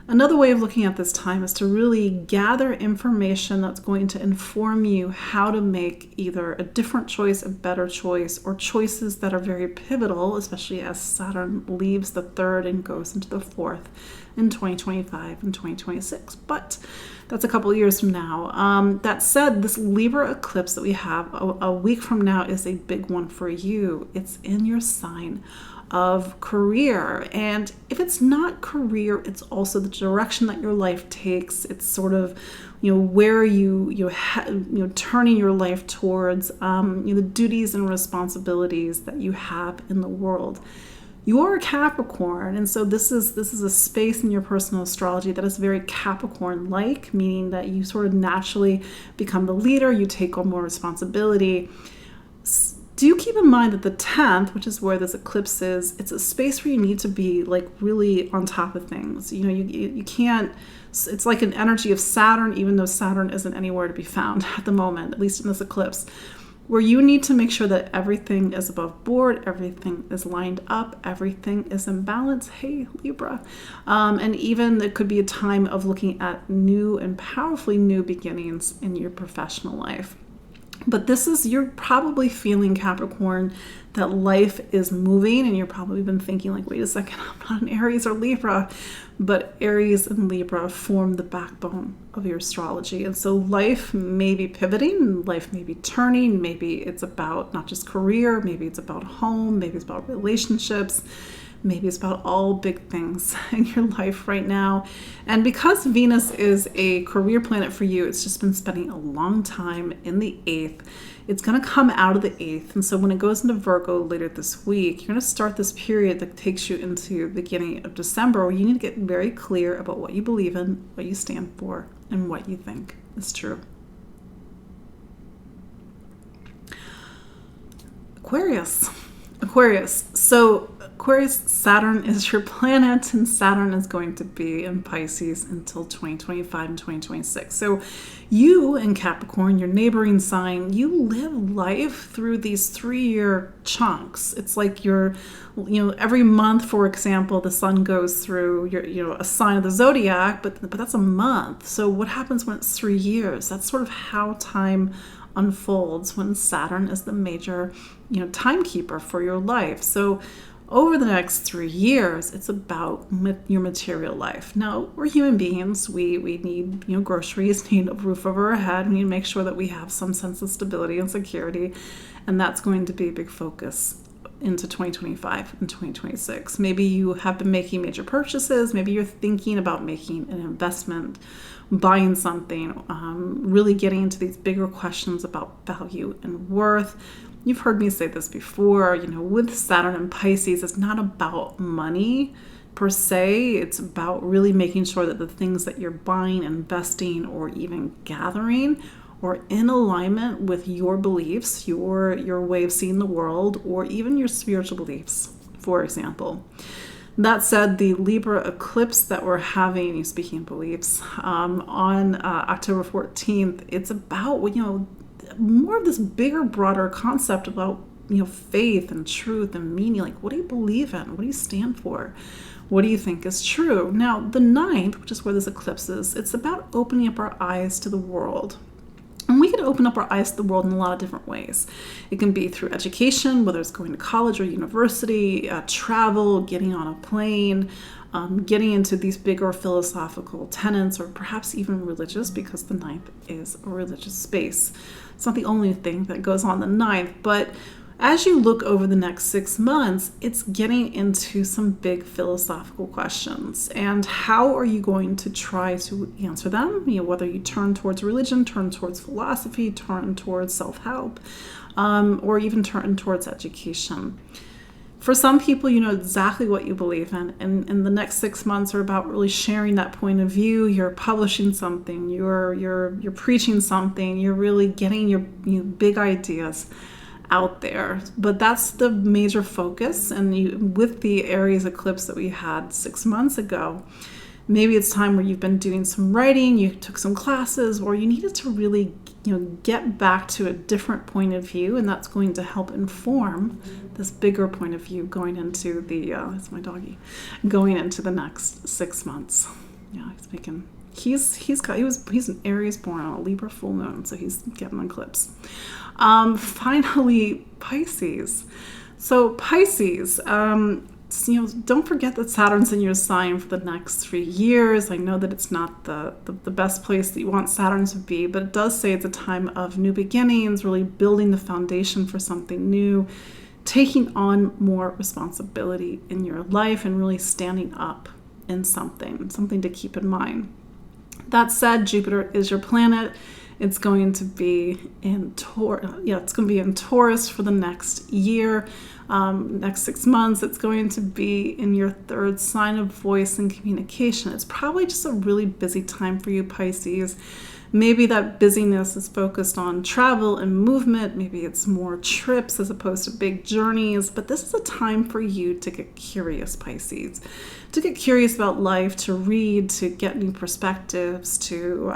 Another way of looking at this time is to really gather information that's going to inform you how to make either a different choice, a better choice, or choices that are very pivotal, especially as Saturn leaves the third and goes into the fourth in 2025 and 2026. But that's a couple of years from now. That said, this Libra eclipse that we have a week from now is a big one for you. It's in your sign of career, and if it's not career, it's also the direction that your life takes. It's sort of where you turning your life towards the duties and responsibilities that you have in the world. You are a Capricorn, and so this is a space in your personal astrology that is very Capricorn-like, meaning that you sort of naturally become the leader, you take on more responsibility. Do keep in mind that the 10th, which is where this eclipse is, it's a space where you need to be like really on top of things. You can't, it's like an energy of Saturn, even though Saturn isn't anywhere to be found at the moment, at least in this eclipse, where you need to make sure that everything is above board, everything is lined up, everything is in balance. Hey, Libra. And even it could be a time of looking at new and powerfully new beginnings in your professional life. But you're probably feeling, Capricorn, that life is moving, and you're probably been thinking like, wait a second, I'm not an Aries or Libra. But Aries and Libra form the backbone of your astrology. And so life may be pivoting, life may be turning, maybe it's about not just career, maybe it's about home, maybe it's about relationships. Maybe it's about all big things in your life right now. And because Venus is a career planet for you, it's just been spending a long time in the 8th. It's going to come out of the 8th. And so when it goes into Virgo later this week, you're going to start this period that takes you into the beginning of December, where you need to get very clear about what you believe in, what you stand for, and what you think is true. Aquarius. So Aquarius, Saturn is your planet, and Saturn is going to be in Pisces until 2025 and 2026. So you in Capricorn, your neighboring sign, you live life through these 3-year chunks. It's like every month, for example, the sun goes through a sign of the zodiac, but that's a month. So what happens when it's 3 years? That's sort of how time unfolds when Saturn is the major, timekeeper for your life. So over the next 3 years, it's about your material life. Now, we're human beings. We need, groceries, need a roof over our head. We need to make sure that we have some sense of stability and security. And that's going to be a big focus into 2025 and 2026. Maybe you have been making major purchases. Maybe you're thinking about making an investment, buying something, really getting into these bigger questions about value and worth. You've heard me say this before, with Saturn and Pisces, it's not about money per se. It's about really making sure that the things that you're buying, investing, or even gathering are in alignment with your beliefs, your way of seeing the world, or even your spiritual beliefs, for example. That said, the Libra eclipse that we're having, speaking of beliefs, on October 14th, it's about, more of this bigger, broader concept about, faith and truth and meaning. Like, what do you believe in? What do you stand for? What do you think is true? Now, the 9th, which is where this eclipse is, it's about opening up our eyes to the world. And we can open up our eyes to the world in a lot of different ways. It can be through education, whether it's going to college or university, travel, getting on a plane, getting into these bigger philosophical tenets, or perhaps even religious, because the 9th is a religious space. It's not the only thing that goes on the 9th, but as you look over the next 6 months, it's getting into some big philosophical questions. And how are you going to try to answer them? Whether you turn towards religion, turn towards philosophy, turn towards self-help, or even turn towards education. For some people, you know exactly what you believe in, and the next 6 months are about really sharing that point of view. You're publishing something, you're preaching something, you're really getting your big ideas out there. But that's the major focus. And with the Aries eclipse that we had 6 months ago, maybe it's time where you've been doing some writing, you took some classes, or you needed to really get back to a different point of view, and that's going to help inform this bigger point of view going into the, that's my doggy, going into the next 6 months. Yeah, he's an Aries born on a Libra full moon, so he's getting an eclipse. Finally, Pisces. So Pisces, don't forget that Saturn's in your sign for the next 3 years. I know that it's not the best place that you want Saturn to be, but it does say it's a time of new beginnings, really building the foundation for something new, taking on more responsibility in your life, and really standing up in something to keep in mind. That said, Jupiter is your planet. It's going to be in Taurus for the next year, next 6 months. It's going to be in your third sign of voice and communication. It's probably just a really busy time for you, Pisces. Maybe that busyness is focused on travel and movement. Maybe it's more trips as opposed to big journeys. But this is a time for you to get curious, Pisces. To get curious about life, to read, to get new perspectives, to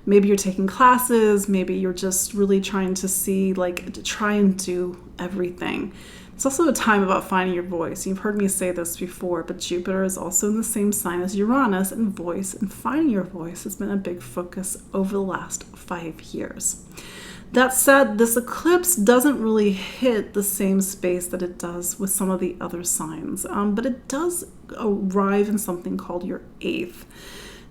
maybe you're taking classes. Maybe you're just really trying to see, to try and do everything. It's also a time about finding your voice. You've heard me say this before, but Jupiter is also in the same sign as Uranus, and voice and finding your voice has been a big focus over the last 5 years. That said, this eclipse doesn't really hit the same space that it does with some of the other signs, but it does arrive in something called your 8th.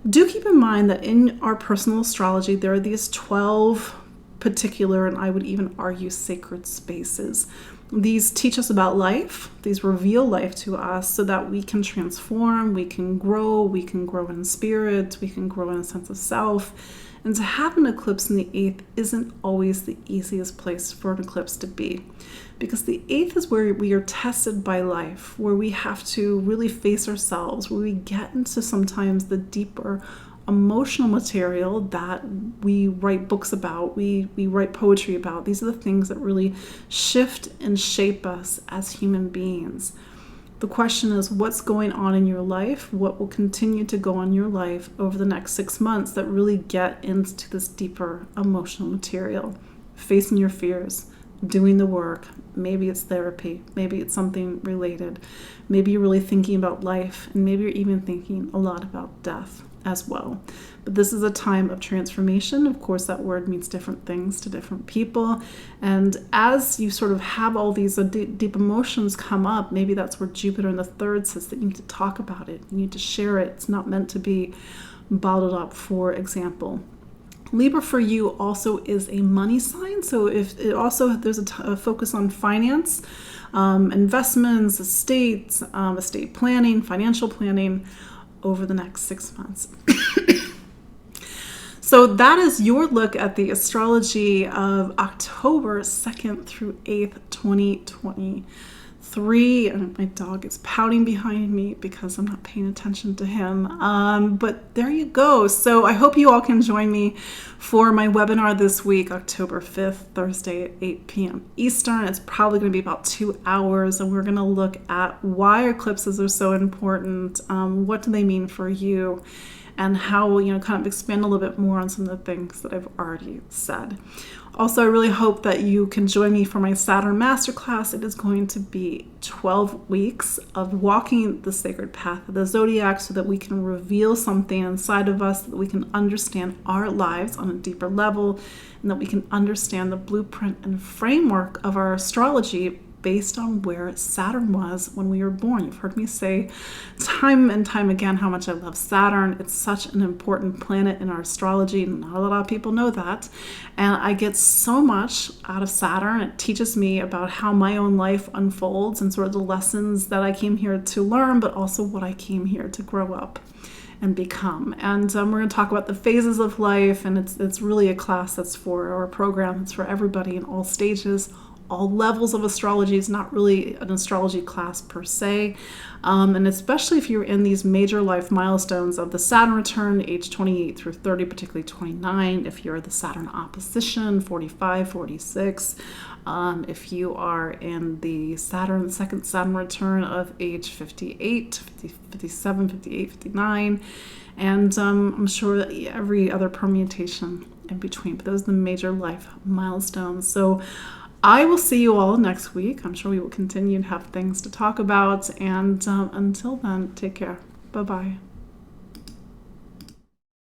Do keep in mind that in our personal astrology, there are these 12 particular, and I would even argue sacred spaces. These teach us about life. These reveal life to us so that we can transform, we can grow in spirit, we can grow in a sense of self. And to have an eclipse in the 8th isn't always the easiest place for an eclipse to be, because the 8th is where we are tested by life, where we have to really face ourselves, where we get into sometimes the deeper emotional material that we write books about, we write poetry about. These are the things that really shift and shape us as human beings. The question is, what's going on in your life? What will continue to go on in your life over the next 6 months that really get into this deeper emotional material? Facing your fears, doing the work. Maybe it's therapy. Maybe it's something related. Maybe you're really thinking about life, and maybe you're even thinking a lot about death as well. But this is a time of transformation. Of course, that word means different things to different people. And as you sort of have all these deep emotions come up, maybe that's where Jupiter in the 3rd says that you need to talk about it. You need to share it. It's not meant to be bottled up, for example. Libra for you also is a money sign. So if it also, there's a focus on finance, investments, estate planning, financial planning over the next 6 months. So that is your look at the astrology of October 2nd through 8th, 2023. And my dog is pouting behind me because I'm not paying attention to him. But there you go. So I hope you all can join me for my webinar this week, October 5th, Thursday at 8 p.m. Eastern. It's probably going to be about 2 hours, and we're going to look at why eclipses are so important, what do they mean for you, and how we'll, kind of expand a little bit more on some of the things that I've already said. Also, I really hope that you can join me for my Saturn Masterclass. It is going to be 12 weeks of walking the sacred path of the zodiac so that we can reveal something inside of us, so that we can understand our lives on a deeper level, and that we can understand the blueprint and framework of our astrology based on where Saturn was when we were born. You've heard me say time and time again how much I love Saturn. It's such an important planet in our astrology, and not a lot of people know that. And I get so much out of Saturn. It teaches me about how my own life unfolds and sort of the lessons that I came here to learn, but also what I came here to grow up and become. And we're going to talk about the phases of life, and it's really a class that's for, or a program that's for everybody in all stages, all levels of astrology. Is not really an astrology class per se. And especially if you're in these major life milestones of the Saturn return, age 28 through 30, particularly 29, if you're the Saturn opposition, 45, 46, if you are in the second Saturn return of age 58, 57, 58, 59, and I'm sure that every other permutation in between. But those are the major life milestones. So I will see you all next week. I'm sure we will continue to have things to talk about. And until then, take care. Bye-bye.